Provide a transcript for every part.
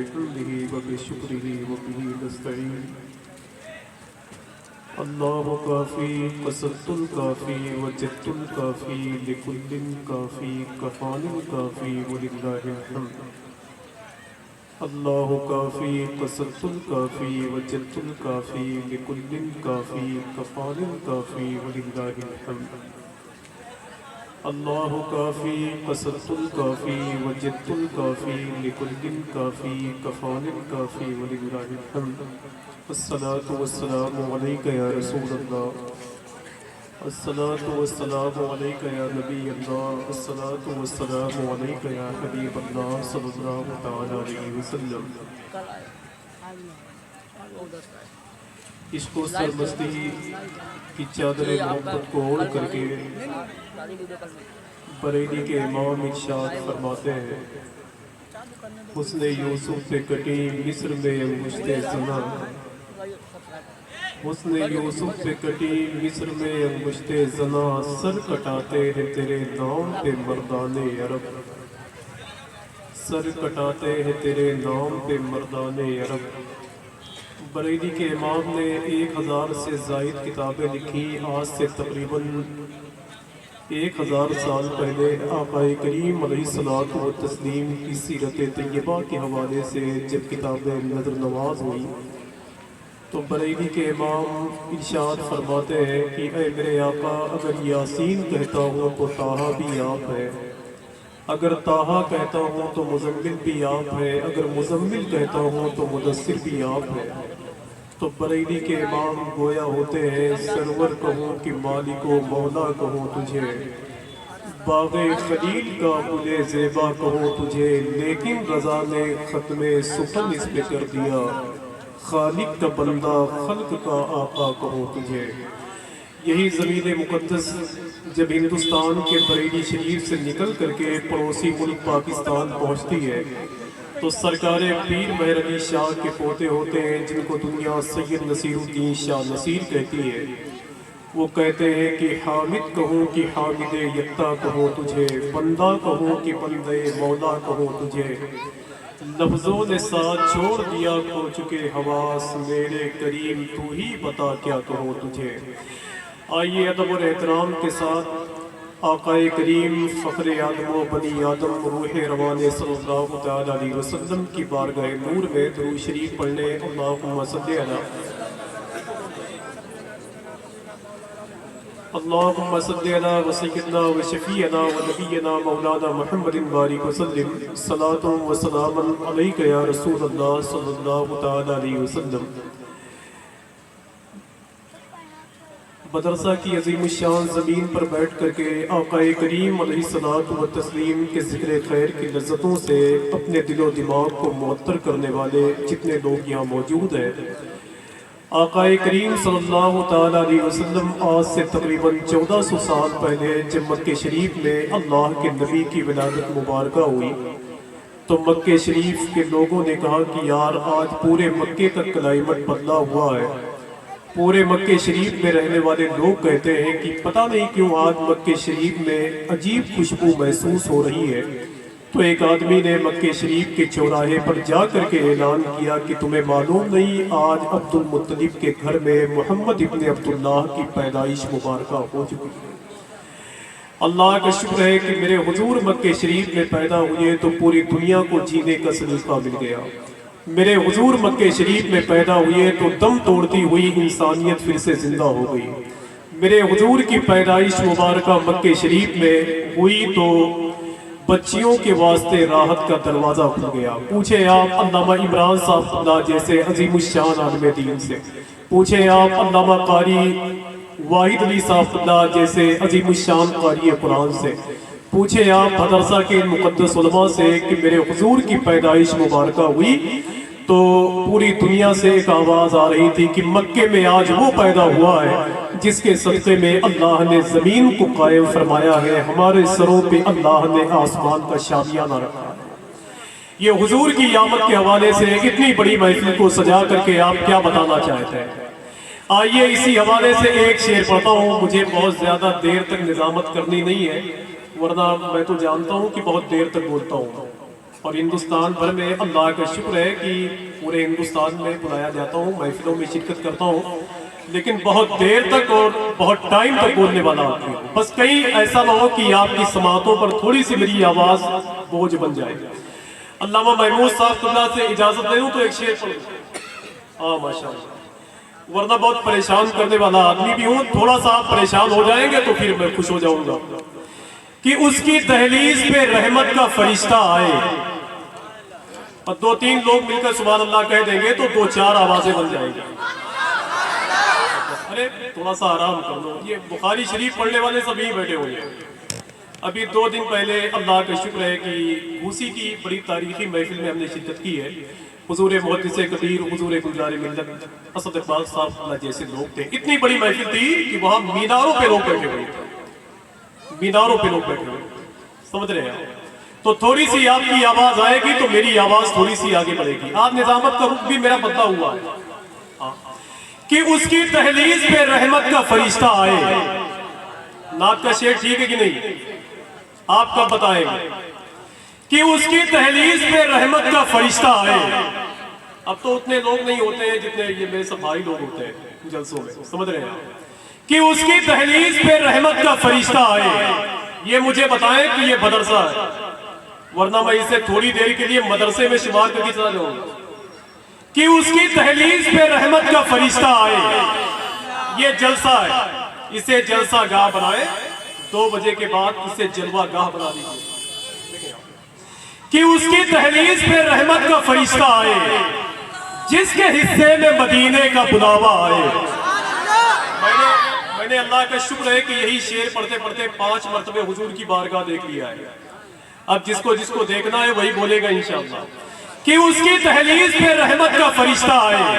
بحمده وبشكره وبه نستعين الله كافي قصدت الكافي وجدت الكافي لكل كافي كفان الكافي ولله الحمد الله كافي قصدت الكافي وجدت الكافي لكل كافي كفان الكافي ولله الحمد الله كافي قصدت الكافي وجدت الكافي لكل كافي كفان الكافي ولله الحمد الصلاة والسلام عليك يا رسول الله الصلاة والسلام عليك يا نبي الله الصلاة والسلام عليك يا حبيب الله صلى الله تعالى عليه وسلم عشق و سرمستی کی چادر محبت کو اوڑھ کر کے بریلی کے امام ارشاد فرماتے ہیں حسن یوسف پہ کٹی مصر میں انگشت زنا حسن یوسف پہ کٹی مصر میں انگشت زنا سر کٹاتے ہیں تیرے نام پہ مردان عرب سر کٹاتے ہیں تیرے نام پہ مردان عرب بریلی کے امام نے 1000 سے زائد کتابیں لکھی آج سے تقریباً 1000 سال پہلے آقا کریم علیہ الصلوۃ والتسلیم کی سیرت طیبہ کے حوالے سے جب کتابیں نظر نواز ہوئی تو بریلی کے امام ارشاد فرماتے ہیں کہ اے میرے آقا اگر یاسین کہتا ہوں تو طٰہٰ بھی آپ ہے اگر طٰہٰ کہتا ہوں تو مزمل بھی آپ ہے اگر مزمل کہتا ہوں تو مدثر بھی آپ ہے تو بریلی کے امام گویا ہوتے ہیں سرور کہوں کہ مالک و مولا کہوں تجھے باغ خلیل کا گل زیبا کہوں تجھے لیکن رضا نے ختم سخن اس پہ کر دیا خالق کا بندہ خلق کا آقا کہوں تجھے یہی زمین مقدس جب ہندوستان کے بریلی شریف سے نکل کر کے پڑوسی ملک پاکستان پہنچتی ہے تو سرکار پیر مہر علی شاہ کے پوتے ہوتے ہیں جن کو دنیا سید نصیر الدین شاہ نصیر کہتی ہے وہ کہتے ہیں کہ حامد کہوں کہ حامد یکتا کہوں تجھے بندہ کہوں کہ بندے مولا کہوں تجھے لفظوں نے ساتھ چھوڑ دیا کھو چکے حواس میرے کریم تو ہی بتا کیا کہوں تجھے آئیے ادب اور احترام کے ساتھ آقا کریم فخر آدم و بنی آدم روح روان صلی اللہ تعالیٰ علیہ وسلم کی بارگاہ نور میں درود شریف پڑھنے اللہم صلی علی و سیدنا و شفیعنا و نبینا مولانا محمد بارک وسلم صلاۃ و سلام علیک یا رسول اللہ صلی اللہ تعالیٰ علیہ وسلم مدرسہ کی عظیم الشان زمین پر بیٹھ کر کے آقا کریم علیہ الصلوۃ والتسلیم کے ذکر خیر کی لذتوں سے اپنے دل و دماغ کو معطر کرنے والے جتنے لوگ یہاں موجود ہیں آقا کریم صلی اللہ تعالیٰ علیہ وسلم آج سے تقریباً 1400 سال پہلے جب مکہ شریف میں اللہ کے نبی کی ولادت مبارکہ ہوئی تو مکہ شریف کے لوگوں نے کہا کہ یار آج پورے مکے کا کلائمیٹ بدلا ہوا ہے پورے مکہ شریف میں رہنے والے لوگ کہتے ہیں کہ پتہ نہیں کیوں آج مکہ شریف میں عجیب خوشبو محسوس ہو رہی ہے تو ایک آدمی نے مکہ شریف کے چوراہے پر جا کر کے اعلان کیا کہ تمہیں معلوم نہیں آج عبد المطلب کے گھر میں محمد ابن عبداللہ کی پیدائش مبارکہ ہو چکی ہے اللہ کا شکر ہے کہ میرے حضور مکہ شریف میں پیدا ہوئے تو پوری دنیا کو جینے کا سلیقہ مل گیا میرے حضور مکہ شریف میں پیدا ہوئے تو دم توڑتی ہوئی انسانیت پھر سے زندہ ہو گئی میرے حضور کی پیدائش مبارکہ مکہ شریف میں ہوئی تو بچیوں کے واسطے راحت کا دروازہ کھل گیا پوچھیں آپ علامہ عمران صاحب اللہ جیسے عظیم الشان عالم دین سے پوچھیں آپ علامہ قاری واحد علی صاحب اللہ جیسے عظیم الشان قاری قرآن سے پوچھیں آپ مدرسہ کے مقدس علماء سے کہ میرے حضور کی پیدائش مبارکہ ہوئی تو پوری دنیا سے ایک آواز آ رہی تھی کہ مکے میں آج وہ پیدا ہوا ہے جس کے صدقے میں اللہ نے زمین کو قائم فرمایا ہے ہمارے سروں پہ اللہ نے آسمان کا شامیانہ رکھا ہے یہ حضور کی آمد کے حوالے سے اتنی بڑی محفل کو سجا کر کے آپ کیا بتانا چاہتے ہیں آئیے اسی حوالے سے ایک شعر پڑھتا ہوں مجھے بہت زیادہ دیر تک نظامت کرنی نہیں ہے ورنہ میں تو جانتا ہوں کہ بہت دیر تک بولتا ہوں اور ہندوستان بھر میں اللہ کا شکر ہے کہ پورے ہندوستان میں بلایا جاتا ہوں، محفلوں میں شرکت کرتا ہوں، لیکن بہت دیر تک اور بہت ٹائم تک بولنے والا آدمی ہوں۔ بس کہیں ایسا نہ ہو کہ آپ کی سماعتوں پر تھوڑی سی میری آواز بوجھ بن جائے۔ علامہ محمود صاحب اللہ سے اجازت لے لوں تو ایک شعر پڑھوں۔ ماشاءاللہ، ورنہ بہت پریشان کرنے والا آدمی بھی ہوں، تھوڑا سا آپ پریشان ہو جائیں گے تو پھر میں خوش ہو جاؤں گا۔ کہ اس کی دہلیز پہ رحمت کا فرشتہ آئے، اور دو تین لوگ مل کر سبحان اللہ کہہ دیں گے تو دو چار آوازیں بن جائیں گی۔ ارے تھوڑا سا آرام کر لو، یہ بخاری شریف پڑھنے والے سبھی بیٹھے ہوئے ہیں۔ ابھی 2 دن پہلے اللہ کا شکر ہے کہ گوسی کی بڑی تاریخی محفل میں ہم نے شرکت کی ہے۔ حضور محدث کبیر، حضور گلزار ملت اسد اقبال صاحب اللہ جیسے لوگ تھے۔ اتنی بڑی محفل تھی کہ وہاں میناروں پہ لوگ بیٹھے ہوئے تھے، میناروں پہ لوگ بیٹھے ہوئے، سمجھ رہے ہیں؟ تو تھوڑی سی آپ کی آواز آئے گی تو میری آواز تھوڑی سی آگے بڑھے گی۔ آج نظامت کا رخ بھی میرا بدلا ہوا ہے کہ اس کی دہلیز پہ رحمت کا فرشتہ آئے۔ نعت کا شعر ٹھیک ہے کہ نہیں؟ آپ کب بتائیں گے کہ اس کی دہلیز پہ رحمت کا فرشتہ آئے؟ اب تو اتنے لوگ نہیں ہوتے ہیں جتنے یہ میرے سب بھائی لوگ ہوتے ہیں جلسوں میں، سمجھ رہے ہیں؟ کہ اس کی دہلیز پہ رحمت کا فرشتہ آئے۔ یہ مجھے بتائیں کہ یہ مدرسہ ہے، ورنہ میں اسے تھوڑی دیر کے لیے مدرسے میں شمار کر کے چلا جاؤں گا۔ کہ اس کی دہلیز پہ رحمت کا فرشتہ آئے، یہ جلسہ ہے، اسے جلسہ گاہ بنائے، 2 بجے کے بعد اسے جلوہ گاہ بنا دیجیے۔ کہ اس کی دہلیز پہ رحمت کا فرشتہ آئے، جس کے حصے میں مدینے کا بلاوا آئے۔ میں نے اللہ کا شکر ہے کہ یہی شعر پڑھتے پڑھتے 5 مرتبہ حضور کی بارگاہ دیکھ لیا ہے۔ اب جس کو دیکھنا ہے وہی بولے گا انشاءاللہ۔ کہ اس کی دہلیز پہ رحمت کا فرشتہ آئے۔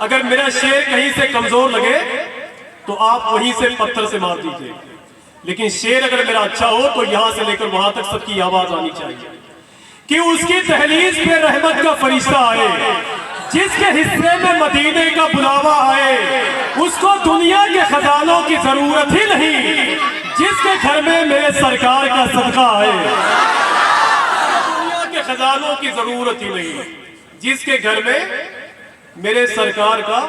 اگر میرا شعر کہیں سے کمزور لگے تو آپ وہیں سے پتھر سے مار دیجئے، لیکن شعر اگر میرا اچھا ہو تو یہاں سے لے کر وہاں تک سب کی آواز آنی چاہیے۔ کہ اس کی دہلیز پہ رحمت کا فرشتہ آئے، جس کے حصے میں مدینے کا بلاوا آئے، اس کو دنیا کے خزانوں کی ضرورت ہی نہیں، جس کے گھر میں میرے سرکار کا صدقہ آئے۔ دنیا کے خزانوں کی ضرورت ہی نہیں، جس کے گھر میں میرے سرکار کا،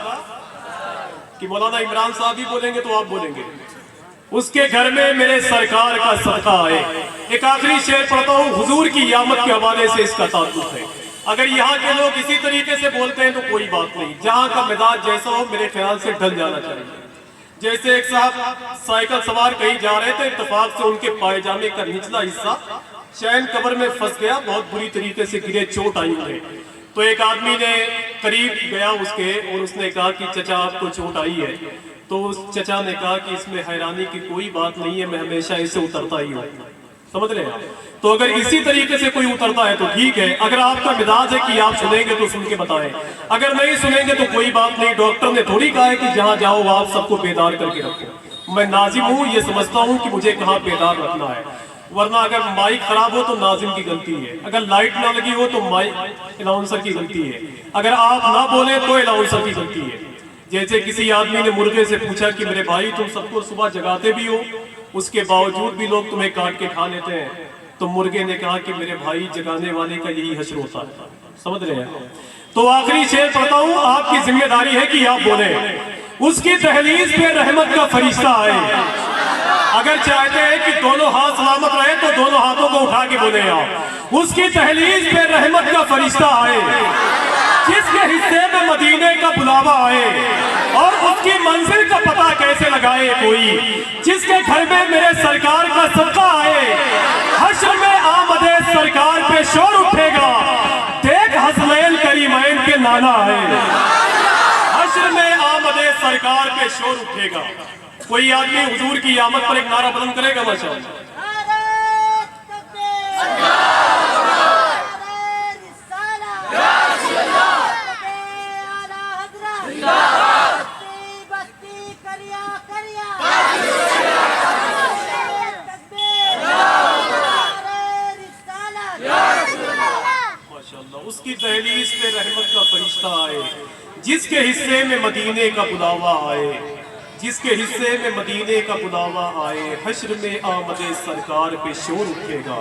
کہ مولانا عمران صاحب بھی بولیں گے تو آپ بولیں گے، اس کے گھر میں میرے سرکار کا صدقہ آئے۔ ایک آخری شعر پڑھتا ہوں، حضور کی قیامت کے حوالے سے اس کا تعلق ہے۔ اگر یہاں کے لوگ اسی طریقے سے بولتے ہیں تو کوئی بات نہیں، جہاں کا مزاج جیسا ہو میرے خیال سے ڈھل جانا چاہیے۔ جیسے ایک صاحب سائیکل سوار کہیں جا رہے تھے، اتفاق سے ان کے پائجامے کا نچلا حصہ چین کمر میں پھنس گیا، بہت بری طریقے سے گرے، چوٹ آئی انہیں۔ تو ایک آدمی نے قریب گیا اس کے اور اس نے کہا کہ چچا آپ کو چوٹ آئی ہے؟ تو اس چچا نے کہا کہ اس میں حیرانی کی کوئی بات نہیں ہے، میں ہمیشہ اسے اترتا ہی ہوں۔ سمجھ رہے ہیں؟ تو اگر اسی طریقے سے کوئی اترتا ہے تو ٹھیک ہے، اگر آپ کا مزاج ہے کہ آپ سنیں گے تو سن کے بتائیں، اگر نہیں سنیں گے تو کوئی بات نہیں۔ ڈاکٹر نے تھوڑی کہا ہے کہ جہاں جاؤ آپ سب کو بیدار کر کے رکھو۔ میں ناظم ہوں، یہ سمجھتا ہوں کہ مجھے کہاں بیدار رکھنا ہے، ورنہ اگر مائک خراب ہو تو ناظم کی غلطی ہے، اگر لائٹ نہ لگی ہو تو مائک اناؤنسر کی غلطی ہے، اگر آپ نہ بولیں تو اناؤنسر کی غلطی ہے۔ جیسے کسی آدمی نے مرغے سے پوچھا کہ میرے بھائی تم سب کو صبح جگاتے بھی ہو، اس کے باوجود بھی لوگ تمہیں کاٹ کے کھا لیتے ہیں، تو مرغے نے کہا کہ میرے بھائی جگانے والے کا یہی حشر ہوتا ہے۔ سمجھ رہے ہیں؟ تو آخری شعر پڑھتا ہوں، آپ کی ذمہ داری ہے کہ آپ بولیں، اس کی دہلیز پہ رحمت کا فرشتہ آئے۔ اگر چاہتے ہیں کہ دونوں ہاتھ سلامت رہے تو دونوں ہاتھوں کو اٹھا کے بولیں آپ، اس کی دہلیز پہ رحمت کا فرشتہ آئے، جس کے حصے میں مدینے کا بلاوا آئے، اور اس کی منزل کا پتہ کیسے لگائے کوئی، جس کے گھر میں میرے سرکار کا صدقہ آئے۔ حشر میں آمد سرکار پہ شور اٹھے گا، دیکھ حسنین کریمین کے نانا آئے۔ حشر میں آمد سرکار پہ شور اٹھے گا۔ کوئی آدمی حضور کی آمد پر ایک نعرہ بلند کرے گا ماشاءاللہ؟ اس کی دہلیز پہ رحمت کا فرشتہ آئے، جس کے حصے میں مدینے کا بلاوا آئے، جس کے حصے میں مدینے کا بلاوا آئے۔ حشر میں آمد سرکار پہ شور اٹھے گا،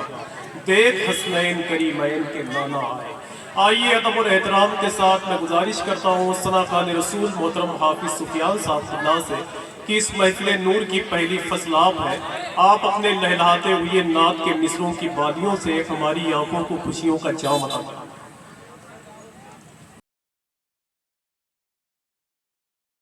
دیکھ حسنین کریمین کے نانا آئے۔ آئیے ادب اور احترام کے ساتھ میں گزارش کرتا ہوں ثنا خان رسول محترم حافظ سفیان صاحب اللہ سے کہ اس محفل نور کی پہلی فضلاب ہے، آپ اپنے لہلاتے ہوئے نعت کے مصروں کی بادیوں سے ہماری آنکھوں کو خوشیوں کا جام عطا کریں۔